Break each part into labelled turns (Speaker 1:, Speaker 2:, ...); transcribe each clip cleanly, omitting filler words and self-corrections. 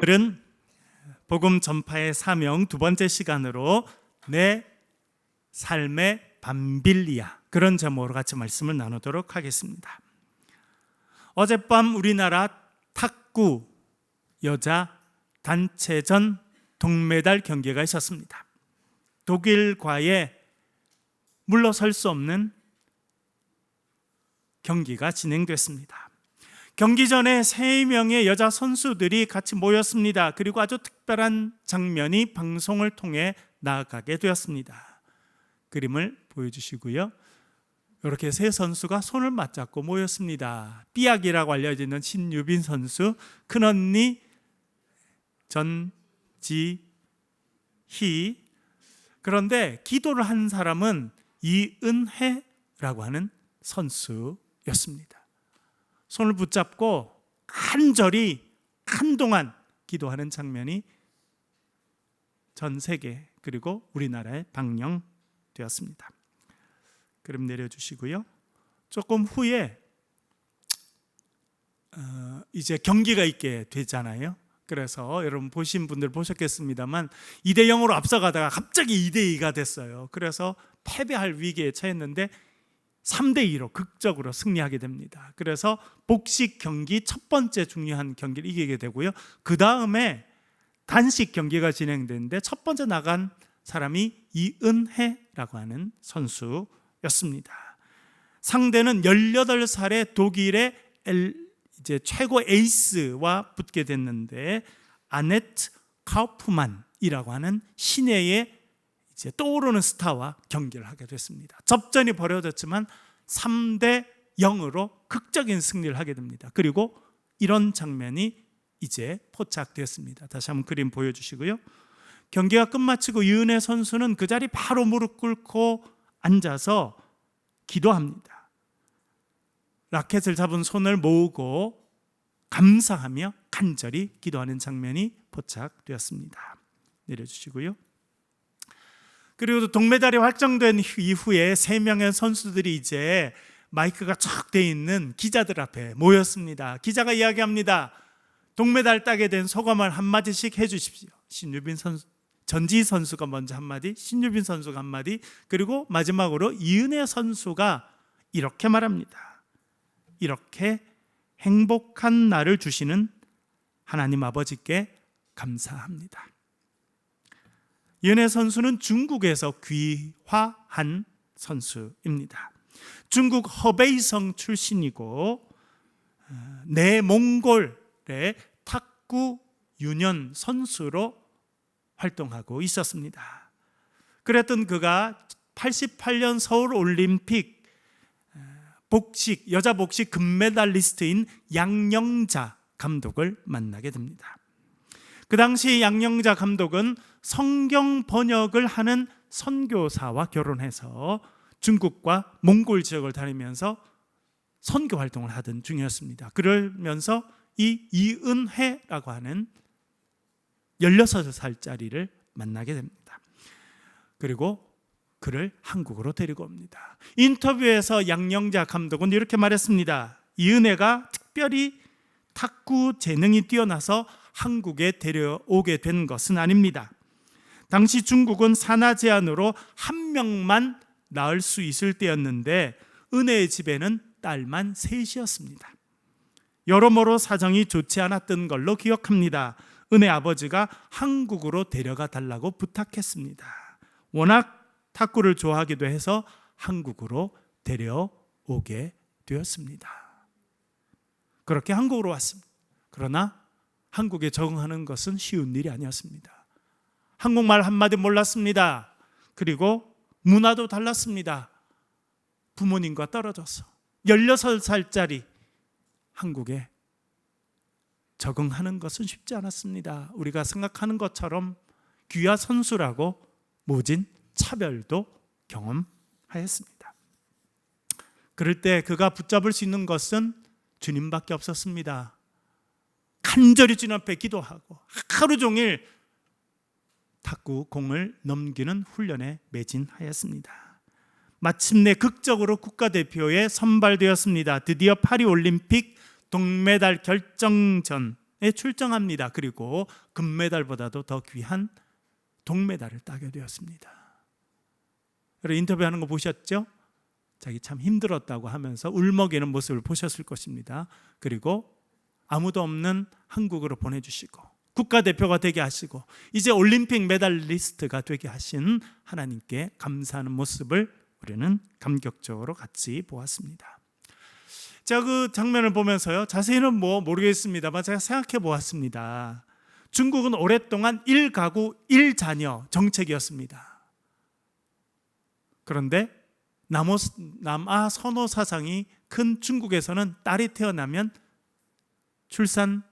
Speaker 1: 오늘은 복음 전파의 사명 두 번째 시간으로 내 삶의 밤빌리아, 그런 제목으로 같이 말씀을 나누도록 하겠습니다. 어젯밤 우리나라 탁구 여자 단체전 동메달 경기가 있었습니다. 독일과의 물러설 수 없는 경기가 진행됐습니다. 경기 전에 3명의 여자 선수들이 같이 모였습니다. 그리고 아주 특별한 장면이 방송을 통해 나아가게 되었습니다. 그림을 보여주시고요. 이렇게 3 선수가 손을 맞잡고 모였습니다. 삐약이라고 알려지는 신유빈 선수, 큰언니 전지희. 그런데 기도를 한 사람은 이은혜라고 하는 선수였습니다. 손을 붙잡고 간절히 한동안 기도하는 장면이 전 세계 그리고 우리나라에 방영되었습니다. 그림 내려주시고요. 조금 후에 이제 경기가 있게 되잖아요. 그래서 여러분 보신 분들 보셨겠습니다만 2대0으로 앞서가다가 갑자기 2대2가 됐어요. 그래서 패배할 위기에 처했는데 3대2로 극적으로 승리하게 됩니다. 그래서 복식 경기 첫 번째 중요한 경기를 이기게 되고요. 그 다음에 단식 경기가 진행되는데 첫 번째 나간 사람이 이은혜라고 하는 선수였습니다. 상대는 18살의 독일의 이제 최고 에이스와 붙게 됐는데 아네트 카우프만이라고 하는 시내의 이제 떠오르는 스타와 경기를 하게 됐습니다. 접전이 벌어졌지만 3대0으로 극적인 승리를 하게 됩니다. 그리고 이런 장면이 이제 포착되었습니다. 다시 한번 그림 보여주시고요. 경기가 끝마치고 이은혜 선수는 그 자리 바로 무릎 꿇고 앉아서 기도합니다. 라켓을 잡은 손을 모으고 감사하며 간절히 기도하는 장면이 포착되었습니다. 내려주시고요. 그리고 동메달이 확정된 이후에 3명의 선수들이 이제 마이크가 쫙 돼 있는 기자들 앞에 모였습니다. 기자가 이야기합니다. 동메달 따게 된 소감을 한마디씩 해주십시오. 신유빈 선수, 전지희 선수가 먼저 한마디, 신유빈 선수가 한마디, 그리고 마지막으로 이은혜 선수가 이렇게 말합니다. 이렇게 행복한 날을 주시는 하나님 아버지께 감사합니다. 이은혜 선수는 중국에서 귀화한 선수입니다. 중국 허베이성 출신이고 내몽골의 탁구 유년 선수로 활동하고 있었습니다. 그랬던 그가 88년 서울올림픽 복식, 여자 복식 금메달리스트인 양영자 감독을 만나게 됩니다. 그 당시 양영자 감독은 성경 번역을 하는 선교사와 결혼해서 중국과 몽골 지역을 다니면서 선교 활동을 하던 중이었습니다. 그러면서 이 이은혜라고 하는 16살짜리를 만나게 됩니다. 그리고 그를 한국으로 데리고 옵니다. 인터뷰에서 양영자 감독은 이렇게 말했습니다. 이은혜가 특별히 탁구 재능이 뛰어나서 한국에 데려오게 된 것은 아닙니다. 당시 중국은 산하 제한으로 1명만 낳을 수 있을 때였는데 은혜의 집에는 딸만 3이었습니다. 여러모로 사정이 좋지 않았던 걸로 기억합니다. 은혜 아버지가 한국으로 데려가 달라고 부탁했습니다. 워낙 탁구를 좋아하기도 해서 한국으로 데려오게 되었습니다. 그렇게 한국으로 왔습니다. 그러나 한국에 적응하는 것은 쉬운 일이 아니었습니다. 한국말 한마디 몰랐습니다. 그리고 문화도 달랐습니다. 부모님과 떨어져서 16살짜리 한국에 적응하는 것은 쉽지 않았습니다. 우리가 생각하는 것처럼 귀화 선수라고 모진 차별도 경험하였습니다. 그럴 때 그가 붙잡을 수 있는 것은 주님밖에 없었습니다. 간절히 주님 앞에 기도하고 하루 종일 탁구 공을 넘기는 훈련에 매진하였습니다. 마침내 극적으로 국가대표에 선발되었습니다. 드디어 파리올림픽 동메달 결정전 출정합니다. 그리고 금메달보다도 더 귀한 동메달을 따게 되었습니다. 여러분 인터뷰하는 거 보셨죠? 자기 참 힘들었다고 하면서 울먹이는 모습을 보셨을 것입니다. 그리고 아무도 없는 한국으로 보내주시고 국가대표가 되게 하시고 이제 올림픽 메달리스트가 되게 하신 하나님께 감사하는 모습을 우리는 감격적으로 같이 보았습니다. 제가 그 장면을 보면서요, 자세히는 모르겠습니다만 제가 생각해 보았습니다. 중국은 오랫동안 1가구 1자녀 정책이었습니다. 그런데 남아 선호 사상이 큰 중국에서는 딸이 태어나면 출산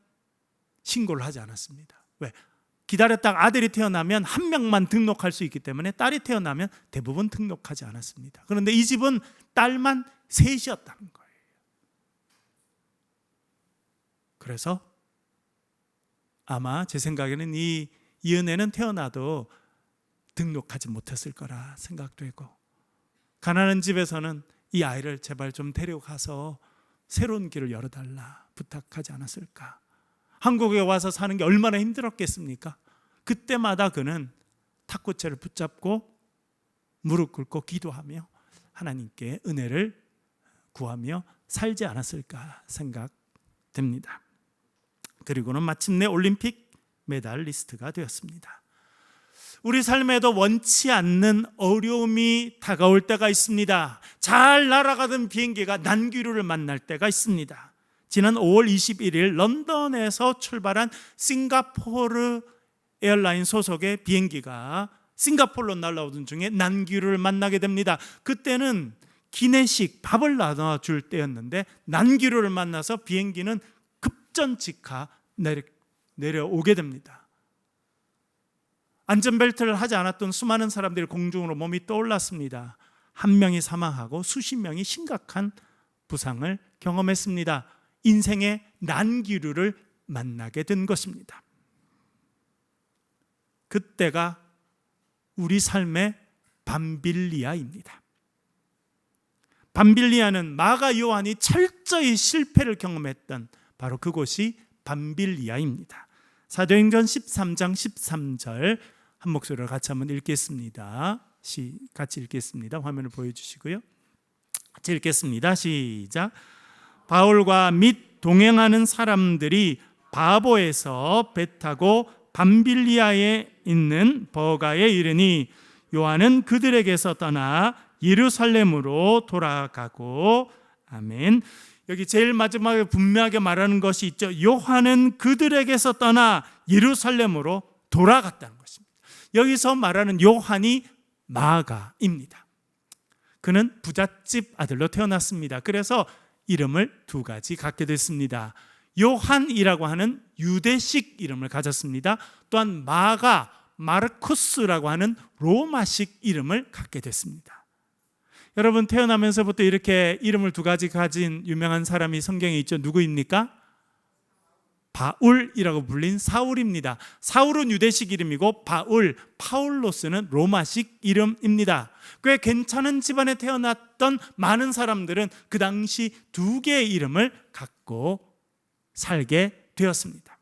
Speaker 1: 신고를 하지 않았습니다. 왜? 기다렸다가 아들이 태어나면 한 명만 등록할 수 있기 때문에 딸이 태어나면 대부분 등록하지 않았습니다. 그런데 이 집은 딸만 셋이었다는 거예요. 그래서 아마 제 생각에는 이 은혜는 태어나도 등록하지 못했을 거라 생각되고, 가난한 집에서는 이 아이를 제발 좀 데려가서 새로운 길을 열어달라 부탁하지 않았을까. 한국에 와서 사는 게 얼마나 힘들었겠습니까? 그때마다 그는 탁구채를 붙잡고 무릎 꿇고 기도하며 하나님께 은혜를 구하며 살지 않았을까 생각됩니다. 그리고는 마침내 올림픽 메달리스트가 되었습니다. 우리 삶에도 원치 않는 어려움이 다가올 때가 있습니다. 잘 날아가던 비행기가 난기류를 만날 때가 있습니다. 지난 5월 21일 런던에서 출발한 싱가포르 에어라인 소속의 비행기가 싱가포르로 날아오던 중에 난기류를 만나게 됩니다. 그때는 기내식 밥을 나눠줄 때였는데 난기류를 만나서 비행기는 급전직하 내려오게 됩니다. 안전벨트를 하지 않았던 수많은 사람들이 공중으로 몸이 떠올랐습니다. 한 명이 사망하고 수십 명이 심각한 부상을 경험했습니다. 인생의 난기류를 만나게 된 것입니다. 그때가 우리 삶의 밤빌리아입니다. 밤빌리아는 마가 요한이 철저히 실패를 경험했던 바로 그곳이 밤빌리아입니다. 사도행전 13장 13절 한 목소리로 같이 한번 읽겠습니다. 같이 읽겠습니다. 화면을 보여주시고요. 같이 읽겠습니다. 시작. 바울과 및 동행하는 사람들이 바보에서 배 타고 밤빌리아에 있는 버가에 이르니 요한은 그들에게서 떠나 예루살렘으로 돌아가고, 아멘. 여기 제일 마지막에 분명하게 말하는 것이 있죠. 요한은 그들에게서 떠나 예루살렘으로 돌아갔다는 것입니다. 여기서 말하는 요한이 마가입니다. 그는 부잣집 아들로 태어났습니다. 그래서 이름을 두 가지 갖게 됐습니다. 요한이라고 하는 유대식 이름을 가졌습니다. 또한 마르쿠스라고 하는 로마식 이름을 갖게 됐습니다. 여러분 태어나면서부터 이렇게 이름을 두 가지 가진 유명한 사람이 성경에 있죠. 누구입니까? 바울이라고 불린 사울입니다. 사울은 유대식 이름이고 파울로스는 로마식 이름입니다. 꽤 괜찮은 집안에 태어났던 많은 사람들은 그 당시 두 개의 이름을 갖고 살게 되었습니다.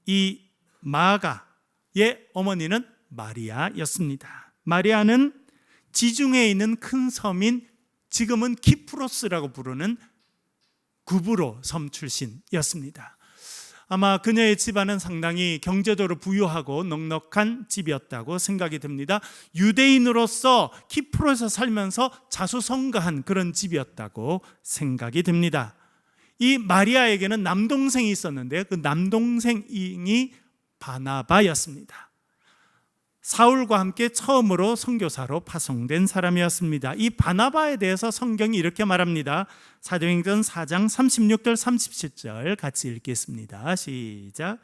Speaker 1: 이 마가의 어머니는 마리아였습니다. 마리아는 지중해에 있는 큰 섬인 지금은 키프로스라고 부르는 구브로 섬 출신이었습니다. 아마 그녀의 집안은 상당히 경제적으로 부유하고 넉넉한 집이었다고 생각이 됩니다. 유대인으로서 키프로에서 살면서 자수성가한 그런 집이었다고 생각이 됩니다. 이 마리아에게는 남동생이 있었는데 그 남동생이 바나바였습니다. 사울과 함께 처음으로 선교사로 파송된 사람이었습니다. 이 바나바에 대해서 성경이 이렇게 말합니다. 사도행전 4장 36절 37절 같이 읽겠습니다. 시작.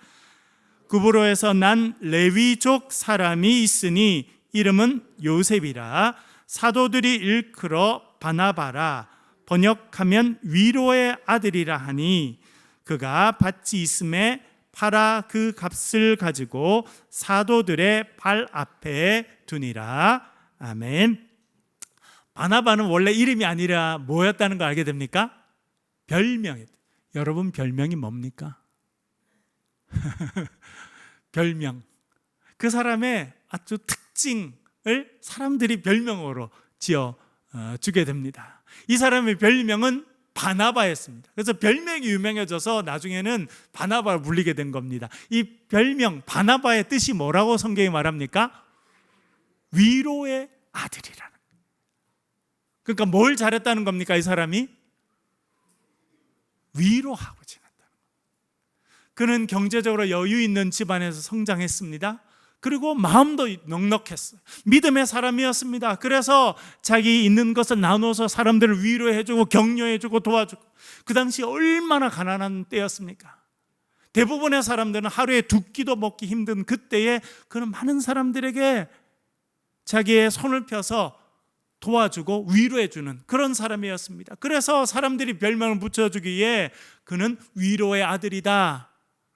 Speaker 1: 구브로에서 난 레위족 사람이 있으니 이름은 요셉이라 사도들이 일컬어 바나바라 번역하면 위로의 아들이라 하니 그가 밭이 있음에 팔아 그 값을 가지고 사도들의 발 앞에 두니라. 아멘. 바나바는 원래 이름이 아니라 뭐였다는 걸 알게 됩니까? 별명이에요. 여러분 별명이 뭡니까? 별명, 그 사람의 아주 특징을 사람들이 별명으로 지어 주게 됩니다. 이 사람의 별명은 바나바였습니다. 그래서 별명이 유명해져서 나중에는 바나바를 불리게 된 겁니다. 이 별명 바나바의 뜻이 뭐라고 성경이 말합니까? 위로의 아들이라는. 그러니까 뭘 잘했다는 겁니까? 이 사람이 위로하고 지냈다는 겁니다. 그는 경제적으로 여유 있는 집안에서 성장했습니다. 그리고 마음도 넉넉했어요. 믿음의 사람이었습니다. 그래서 자기 있는 것을 나눠서 사람들을 위로해주고 격려해주고 도와주고. 그 당시 얼마나 가난한 때였습니까? 대부분의 사람들은 하루에 두 끼도 먹기 힘든 그때에 그는 많은 사람들에게 자기의 손을 펴서 도와주고 위로해주는 그런 사람이었습니다. 그래서 사람들이 별명을 붙여주기에 그는 위로의 아들이다,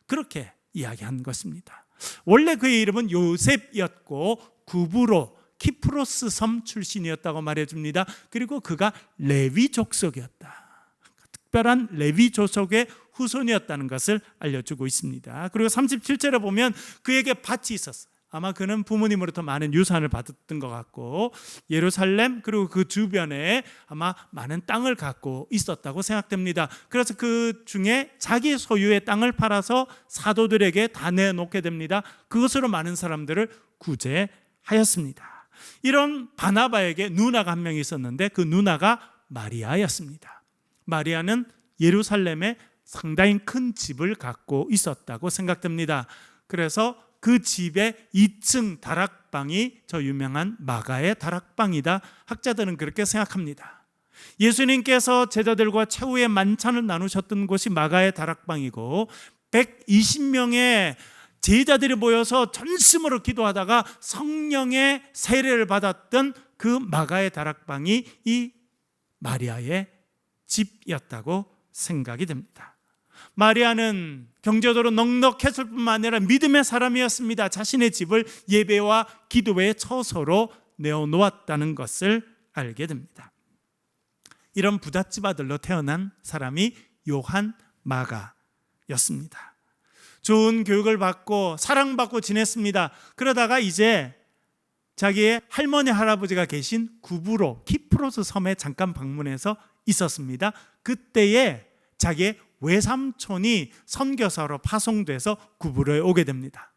Speaker 1: 그렇게 이야기한 것입니다. 원래 그의 이름은 요셉이었고 구브로 키프로스 섬 출신이었다고 말해줍니다. 그리고 그가 레위 족속이었다, 특별한 레위 족속의 후손이었다는 것을 알려주고 있습니다. 그리고 37절에 보면 그에게 밭이 있었어요. 아마 그는 부모님으로부터 많은 유산을 받았던 것 같고 예루살렘 그리고 그 주변에 아마 많은 땅을 갖고 있었다고 생각됩니다. 그래서 그 중에 자기 소유의 땅을 팔아서 사도들에게 다 내놓게 됩니다. 그것으로 많은 사람들을 구제하였습니다. 이런 바나바에게 누나가 한 명 있었는데 그 누나가 마리아였습니다. 마리아는 예루살렘에 상당히 큰 집을 갖고 있었다고 생각됩니다. 그래서 그 집의 2층 다락방이 저 유명한 마가의 다락방이다, 학자들은 그렇게 생각합니다. 예수님께서 제자들과 최후의 만찬을 나누셨던 곳이 마가의 다락방이고 120명의 제자들이 모여서 전심으로 기도하다가 성령의 세례를 받았던 그 마가의 다락방이 이 마리아의 집이었다고 생각이 됩니다. 마리아는 경제적으로 넉넉했을 뿐만 아니라 믿음의 사람이었습니다. 자신의 집을 예배와 기도의 처소로 내어놓았다는 것을 알게 됩니다. 이런 부잣집 아들로 태어난 사람이 요한 마가였습니다. 좋은 교육을 받고 사랑받고 지냈습니다. 그러다가 이제 자기의 할머니 할아버지가 계신 구브로 키프로스 섬에 잠깐 방문해서 있었습니다. 그때에 자기의 외삼촌이 선교사로 파송돼서 구브로에 오게 됩니다.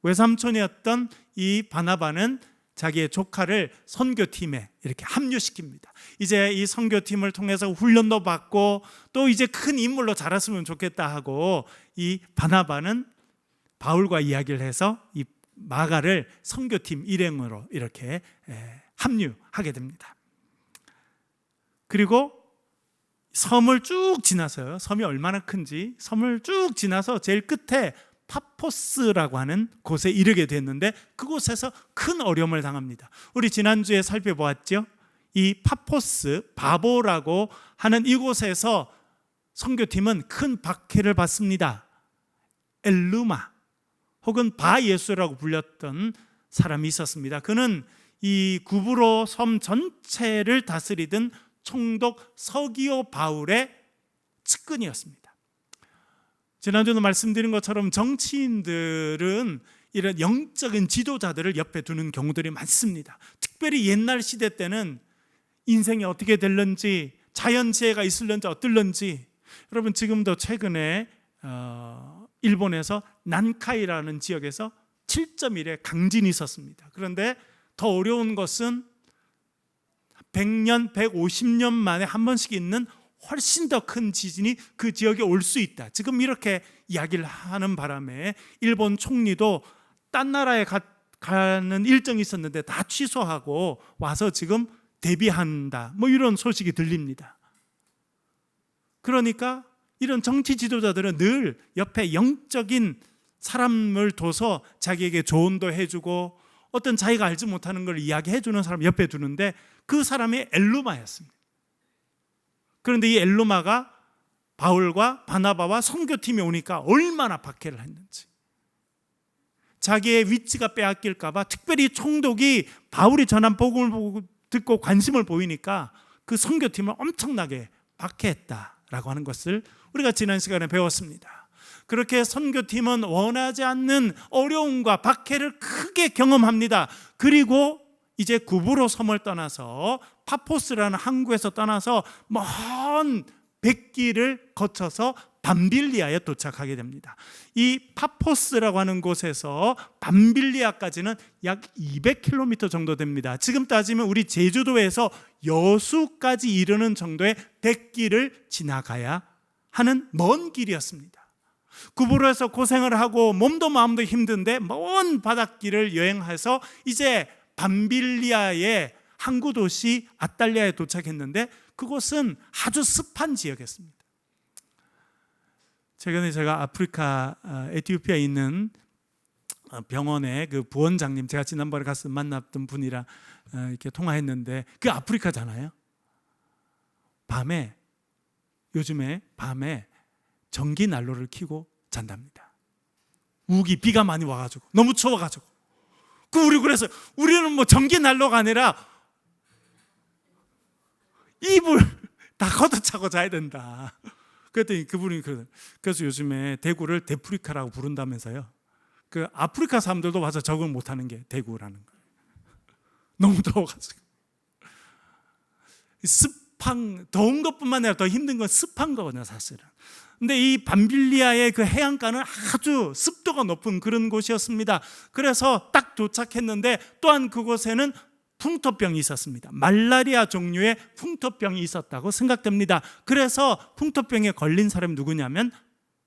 Speaker 1: 외삼촌이었던 이 바나바는 자기의 조카를 선교팀에 이렇게 합류시킵니다. 이제 이 선교팀을 통해서 훈련도 받고 또 이제 큰 인물로 자랐으면 좋겠다 하고 이 바나바는 바울과 이야기를 해서 이 마가를 선교팀 일행으로 이렇게 합류하게 됩니다. 그리고 섬을 쭉 지나서요. 섬이 얼마나 큰지 섬을 쭉 지나서 제일 끝에 파포스라고 하는 곳에 이르게 됐는데 그곳에서 큰 어려움을 당합니다. 우리 지난주에 살펴보았죠. 이 파포스 바보라고 하는 이곳에서 선교팀은 큰 박해를 받습니다. 엘루마 혹은 바예수라고 불렸던 사람이 있었습니다. 그는 이 구브로 섬 전체를 다스리던 총독 서기오 바울의 측근이었습니다. 지난주도 말씀드린 것처럼 정치인들은 이런 영적인 지도자들을 옆에 두는 경우들이 많습니다. 특별히 옛날 시대 때는 인생이 어떻게 될런지 자연재해가 있을런지 어떨런지, 여러분 지금도 최근에 일본에서 난카이라는 지역에서 7.1의 강진이 있었습니다. 그런데 더 어려운 것은 100년, 150년 만에 한 번씩 있는 훨씬 더 큰 지진이 그 지역에 올 수 있다. 지금 이렇게 이야기를 하는 바람에 일본 총리도 딴 나라에 가는 일정이 있었는데 다 취소하고 와서 지금 대비한다, 뭐 이런 소식이 들립니다. 그러니까 이런 정치 지도자들은 늘 옆에 영적인 사람을 둬서 자기에게 조언도 해주고 어떤 자기가 알지 못하는 걸 이야기해 주는 사람 옆에 두는데 그 사람이 엘루마였습니다. 그런데 이 엘루마가 바울과 바나바와 선교팀에 오니까 얼마나 박해를 했는지, 자기의 위치가 빼앗길까 봐 특별히 총독이 바울이 전한 복음을 듣고 관심을 보이니까 그 선교팀을 엄청나게 박해했다라고 하는 것을 우리가 지난 시간에 배웠습니다. 그렇게 선교팀은 원하지 않는 어려움과 박해를 크게 경험합니다. 그리고 이제 구브로 섬을 떠나서 파포스라는 항구에서 떠나서 먼 백길을 거쳐서 밤빌리아에 도착하게 됩니다. 이 파포스라고 하는 곳에서 밤빌리아까지는 약 200km 정도 됩니다. 지금 따지면 우리 제주도에서 여수까지 이르는 정도의 백길을 지나가야 하는 먼 길이었습니다. 구브로에서 고생을 하고 몸도 마음도 힘든데 먼 바닷길을 여행해서 이제 밤빌리아의 항구 도시 아탈리아에 도착했는데 그곳은 아주 습한 지역이었습니다. 최근에 제가 아프리카 에티오피아에 있는 병원의 그 부원장님, 제가 지난번에 가서 만났던 분이랑 이렇게 통화했는데 그 아프리카잖아요. 요즘에 밤에 전기 난로를 켜고 잔답니다. 우기 비가 많이 와가지고 너무 추워가지고. 그래서 우리는 뭐 전기 난로가 아니라 이불 다 걷어차고 자야 된다. 그랬더니 그분이 그래서 요즘에 대구를 데프리카라고 부른다면서요. 그 아프리카 사람들도 와서 적응 못하는 게 대구라는 거예요. 너무 더워가지고. 더운 것뿐만 아니라 더 힘든 건 습한 거거든요, 사실은. 근데 이 밤빌리아의 그 해안가는 아주 습도가 높은 그런 곳이었습니다. 그래서 딱 도착했는데 또한 그곳에는 풍토병이 있었습니다. 말라리아 종류의 풍토병이 있었다고 생각됩니다. 그래서 풍토병에 걸린 사람이 누구냐면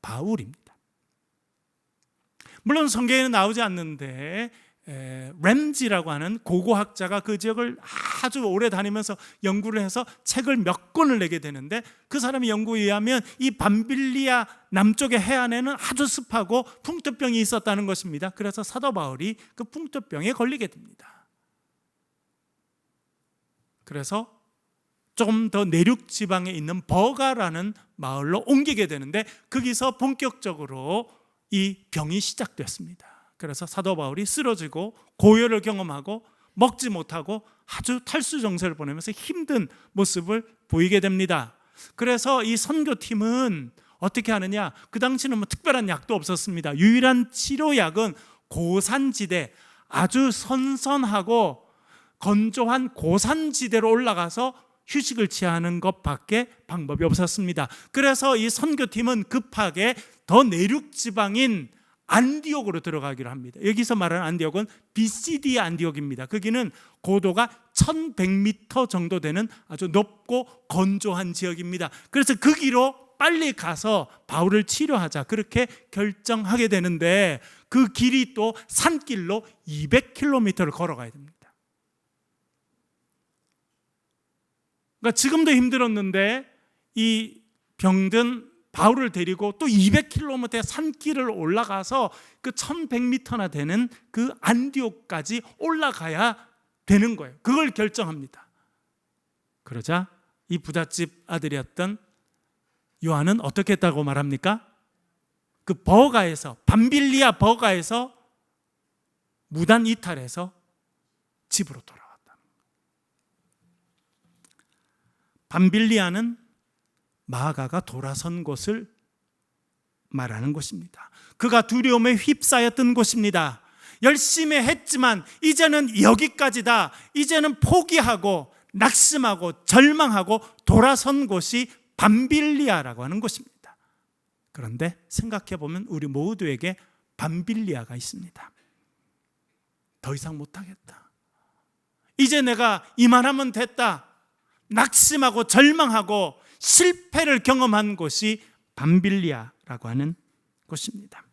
Speaker 1: 바울입니다. 물론 성경에는 나오지 않는데 램지라고 하는 고고학자가 그 지역을 아주 오래 다니면서 연구를 해서 책을 몇 권을 내게 되는데 그 사람의 연구에 의하면 이 밤빌리아 남쪽의 해안에는 아주 습하고 풍토병이 있었다는 것입니다. 그래서 사도 바울이 그 풍토병에 걸리게 됩니다. 그래서 조금 더 내륙 지방에 있는 버가라는 마을로 옮기게 되는데 거기서 본격적으로 이 병이 시작됐습니다. 그래서 사도 바울이 쓰러지고 고열을 경험하고 먹지 못하고 아주 탈수 정세를 보내면서 힘든 모습을 보이게 됩니다. 그래서 이 선교팀은 어떻게 하느냐? 그 당시는 뭐 특별한 약도 없었습니다. 유일한 치료약은 고산지대, 아주 선선하고 건조한 고산지대로 올라가서 휴식을 취하는 것밖에 방법이 없었습니다. 그래서 이 선교팀은 급하게 더 내륙 지방인 안디옥으로 들어가기로 합니다. 여기서 말하는 안디옥은 비시디아 안디옥입니다. 거기는 고도가 1100m 정도 되는 아주 높고 건조한 지역입니다. 그래서 거기로 빨리 가서 바울을 치료하자, 그렇게 결정하게 되는데 그 길이 또 산길로 200km를 걸어가야 됩니다. 그러니까 지금도 힘들었는데 이 병든 바울을 데리고 또 200km의 산길을 올라가서 그 1100m나 되는 그 안디옥까지 올라가야 되는 거예요. 그걸 결정합니다. 그러자 이 부잣집 아들이었던 요한은 어떻게 했다고 말합니까? 그 버가에서, 밤빌리아 버가에서 무단 이탈해서 집으로 돌아왔다. 밤빌리아는 마가가 돌아선 곳을 말하는 곳입니다. 그가 두려움에 휩싸였던 곳입니다. 열심히 했지만 이제는 여기까지다. 이제는 포기하고 낙심하고 절망하고 돌아선 곳이 밤빌리아라고 하는 곳입니다. 그런데 생각해보면 우리 모두에게 밤빌리아가 있습니다. 더 이상 못하겠다. 이제 내가 이만하면 됐다. 낙심하고 절망하고 실패를 경험한 곳이 밤빌리아라고 하는 곳입니다.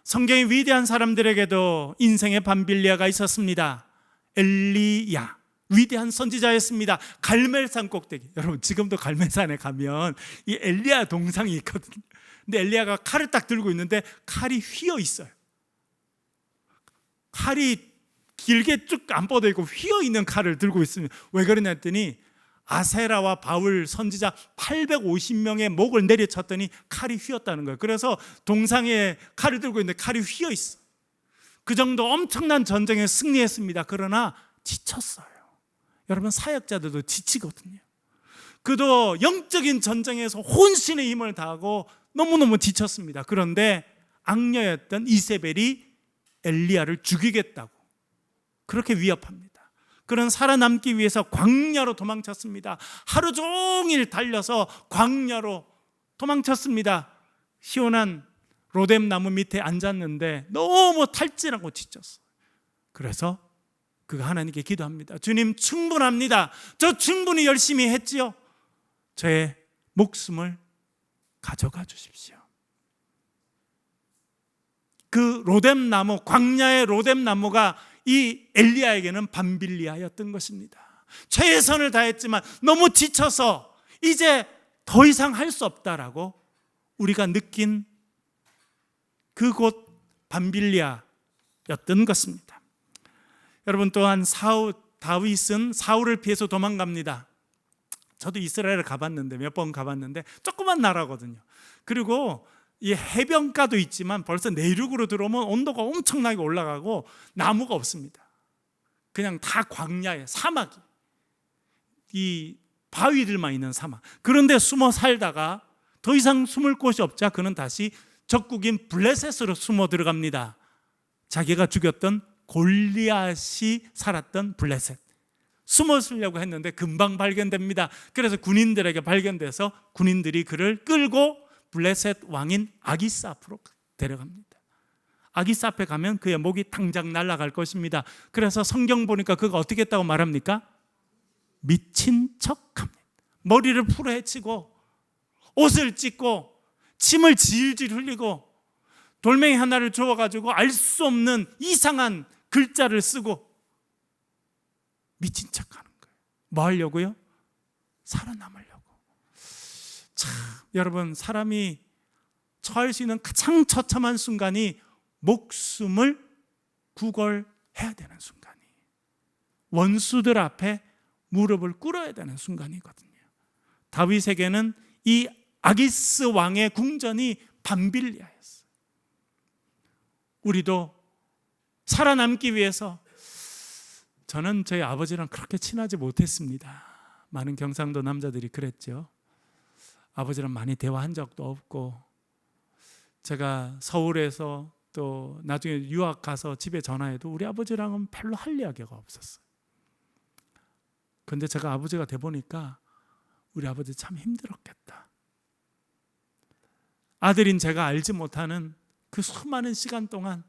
Speaker 1: 성경의 위대한 사람들에게도 인생의 밤빌리아가 있었습니다. 엘리야, 위대한 선지자였습니다. 갈멜산 꼭대기, 여러분 지금도 갈멜산에 가면 이 엘리야 동상이 있거든요. 근데 엘리야가 칼을 딱 들고 있는데 칼이 휘어 있어요. 칼이 길게 쭉 안 뻗어 있고 휘어 있는 칼을 들고 있으면 왜 그러냐 했더니 아세라와 바울 선지자 850명의 목을 내리쳤더니 칼이 휘었다는 거예요. 그래서 동상에 칼을 들고 있는데 칼이 휘어 있어. 그 정도 엄청난 전쟁에 승리했습니다. 그러나 지쳤어요. 여러분 사역자들도 지치거든요. 그도 영적인 전쟁에서 혼신의 힘을 다하고 너무너무 지쳤습니다. 그런데 악녀였던 이세벨이 엘리야를 죽이겠다고 그렇게 위협합니다. 그는 살아남기 위해서 광야로 도망쳤습니다. 하루 종일 달려서 광야로 도망쳤습니다. 시원한 로뎀 나무 밑에 앉았는데 너무 탈진하고 지쳤어요. 그래서 그가 하나님께 기도합니다. 주님, 충분합니다. 저 충분히 열심히 했지요. 저의 목숨을 가져가 주십시오. 그 로뎀 나무, 광야의 로뎀 나무가 이 엘리야에게는 밤빌리아였던 것입니다. 최선을 다했지만 너무 지쳐서 이제 더 이상 할 수 없다라고 우리가 느낀 그곳 밤빌리아였던 것입니다. 여러분, 또한 다윗은 사울을 피해서 도망갑니다. 저도 이스라엘을 가봤는데, 몇 번 가봤는데 조그만 나라거든요. 그리고 이 해변가도 있지만 벌써 내륙으로 들어오면 온도가 엄청나게 올라가고 나무가 없습니다. 그냥 다 광야에, 사막이, 이 바위들만 있는 사막. 그런데 숨어 살다가 더 이상 숨을 곳이 없자 그는 다시 적국인 블레셋으로 숨어 들어갑니다. 자기가 죽였던 골리앗이 살았던 블레셋. 숨어 쓰려고 했는데 금방 발견됩니다. 그래서 군인들에게 발견돼서 군인들이 그를 끌고 블레셋 왕인 아기스 앞으로 데려갑니다. 아기스 앞에 가면 그의 목이 당장 날아갈 것입니다. 그래서 성경 보니까 그가 어떻게 했다고 말합니까? 미친 척합니다. 머리를 풀어헤치고 옷을 찢고 침을 질질 흘리고 돌멩이 하나를 주워가지고 알 수 없는 이상한 글자를 쓰고 미친 척하는 거예요. 뭐 하려고요? 살아남으려고. 참, 여러분, 사람이 처할 수 있는 가장 처참한 순간이 목숨을 구걸해야 되는 순간이, 원수들 앞에 무릎을 꿇어야 되는 순간이거든요. 다윗에게는 이 아기스 왕의 궁전이 밤빌리아였어요. 우리도 살아남기 위해서, 저는 저희 아버지랑 그렇게 친하지 못했습니다. 많은 경상도 남자들이 그랬죠. 아버지랑 많이 대화한 적도 없고, 제가 서울에서 또 나중에 유학 가서 집에 전화해도 우리 아버지랑은 별로 할 이야기가 없었어요. 그런데 제가 아버지가 돼 보니까 우리 아버지 참 힘들었겠다. 아들인 제가 알지 못하는 그 수많은 시간 동안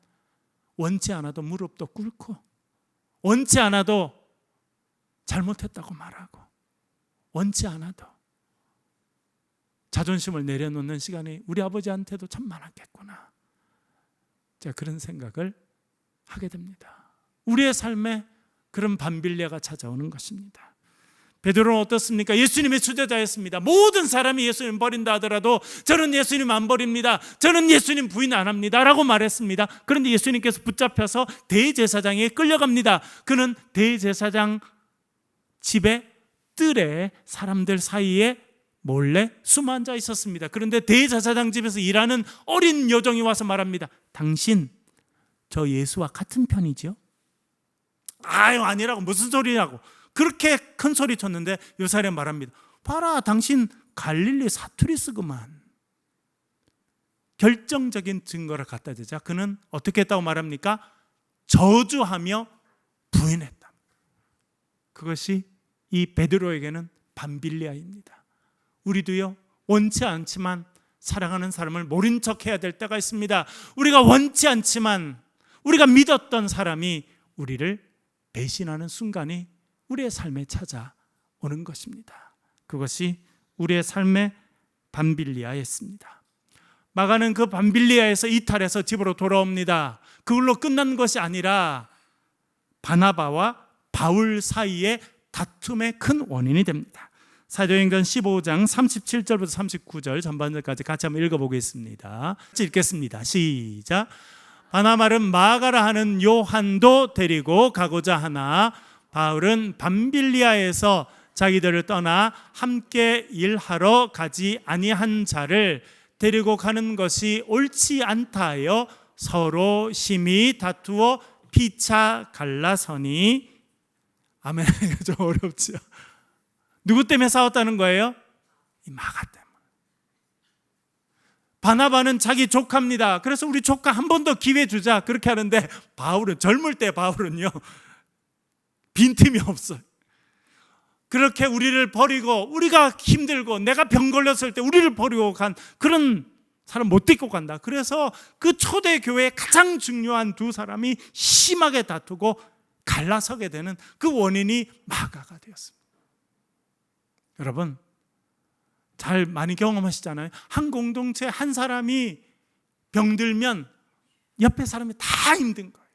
Speaker 1: 원치 않아도 무릎도 꿇고, 원치 않아도 잘못했다고 말하고, 원치 않아도 자존심을 내려놓는 시간이 우리 아버지한테도 참 많았겠구나. 제가 그런 생각을 하게 됩니다. 우리의 삶에 그런 밤빌리아가 찾아오는 것입니다. 베드로는 어떻습니까? 예수님의 수제자였습니다. 모든 사람이 예수님 버린다 하더라도 저는 예수님 안 버립니다. 저는 예수님 부인 안 합니다 라고 말했습니다. 그런데 예수님께서 붙잡혀서 대제사장에게 끌려갑니다. 그는 대제사장 집의 뜰에 사람들 사이에 몰래 숨어 앉아 있었습니다. 그런데 대제사장 집에서 일하는 어린 여종이 와서 말합니다. 당신 저 예수와 같은 편이죠? 아유, 아니라고, 무슨 소리냐고 그렇게 큰 소리 쳤는데 요사람 말합니다. 봐라, 당신 갈릴리 사투리스구만. 결정적인 증거를 갖다 대자 그는 어떻게 했다고 말합니까? 저주하며 부인했다. 그것이 이 베드로에게는 밤빌리아입니다. 우리도요, 원치 않지만 사랑하는 사람을 모른 척해야 될 때가 있습니다. 우리가 원치 않지만 우리가 믿었던 사람이 우리를 배신하는 순간이 우리의 삶에 찾아오는 것입니다. 그것이 우리의 삶의 밤빌리아였습니다. 마가는 그 밤빌리아에서 이탈해서 집으로 돌아옵니다. 그걸로 끝난 것이 아니라 바나바와 바울 사이의 다툼의 큰 원인이 됩니다. 사도행전 15장 37절부터 39절 전반절까지 같이 한번 읽어보겠습니다. 읽겠습니다. 시작. 바나바는 마가라 하는 요한도 데리고 가고자 하나 바울은 밤빌리아에서 자기들을 떠나 함께 일하러 가지 아니한 자를 데리고 가는 것이 옳지 않다 하여 서로 심히 다투어 피차 갈라서니. 아멘. 좀 어렵죠. 누구 때문에 싸웠다는 거예요? 이 마가 때문에. 바나바는 자기 조카입니다. 그래서 우리 조카 한 번 더 기회 주자 그렇게 하는데 젊을 때 바울은요 빈틈이 없어요. 그렇게 우리를 버리고 우리가 힘들고 내가 병 걸렸을 때 우리를 버리고 간 그런 사람 못 데리고 간다. 그래서 그 초대교회의 가장 중요한 두 사람이 심하게 다투고 갈라서게 되는 그 원인이 마가가 되었습니다. 여러분 잘 많이 경험하시잖아요. 한 공동체 한 사람이 병들면 옆에 사람이 다 힘든 거예요.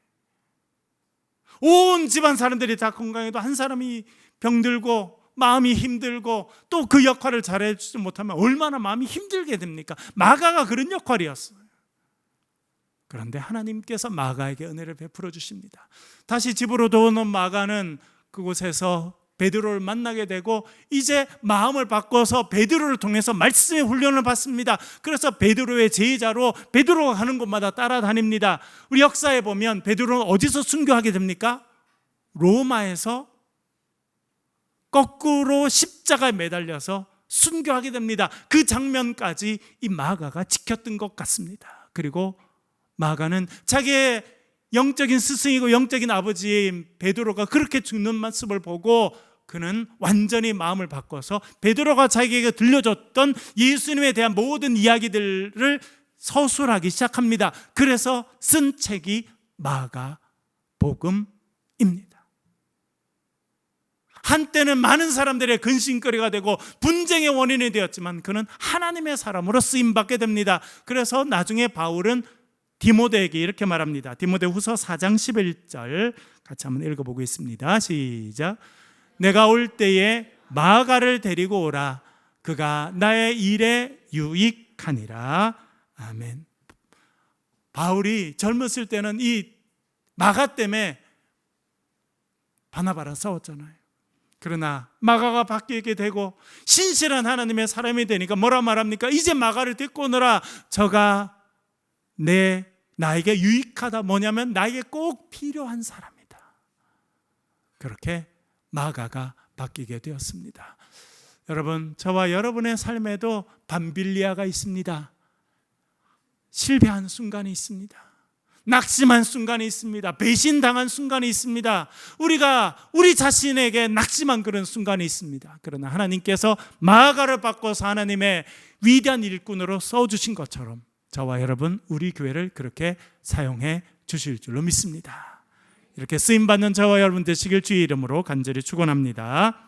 Speaker 1: 온 집안 사람들이 다 건강해도 한 사람이 병들고 마음이 힘들고 또 그 역할을 잘해주지 못하면 얼마나 마음이 힘들게 됩니까? 마가가 그런 역할이었어요. 그런데 하나님께서 마가에게 은혜를 베풀어 주십니다. 다시 집으로 돌아오는 마가는 그곳에서 베드로를 만나게 되고 이제 마음을 바꿔서 베드로를 통해서 말씀의 훈련을 받습니다. 그래서 베드로의 제자로 베드로가 가는 곳마다 따라다닙니다. 우리 역사에 보면 베드로는 어디서 순교하게 됩니까? 로마에서 거꾸로 십자가에 매달려서 순교하게 됩니다. 그 장면까지 이 마가가 지켰던 것 같습니다. 그리고 마가는 자기의 영적인 스승이고 영적인 아버지인 베드로가 그렇게 죽는 모습을 보고 그는 완전히 마음을 바꿔서 베드로가 자기에게 들려줬던 예수님에 대한 모든 이야기들을 서술하기 시작합니다. 그래서 쓴 책이 마가복음입니다. 한때는 많은 사람들의 근심거리가 되고 분쟁의 원인이 되었지만 그는 하나님의 사람으로 쓰임받게 됩니다. 그래서 나중에 바울은 디모데에게 이렇게 말합니다. 디모데후서 4장 11절 같이 한번 읽어보겠습니다. 시작. 내가 올 때에 마가를 데리고 오라. 그가 나의 일에 유익하니라. 아멘. 바울이 젊었을 때는 이 마가 때문에 바나바랑 싸웠잖아요. 그러나 마가가 바뀌게 되고 신실한 하나님의 사람이 되니까 뭐라 말합니까? 이제 마가를 데리고 오너라. 저가 나에게 유익하다. 뭐냐면 나에게 꼭 필요한 사람이다. 그렇게 마가가 바뀌게 되었습니다. 여러분, 저와 여러분의 삶에도 반빌리아가 있습니다. 실패한 순간이 있습니다. 낙심한 순간이 있습니다. 배신당한 순간이 있습니다. 우리가 우리 자신에게 낙심한 그런 순간이 있습니다. 그러나 하나님께서 마가를 바꿔서 하나님의 위대한 일꾼으로 써주신 것처럼 저와 여러분 우리 교회를 그렇게 사용해 주실 줄로 믿습니다. 이렇게 쓰임받는 저와 여러분 되시길 주의 이름으로 간절히 축원합니다.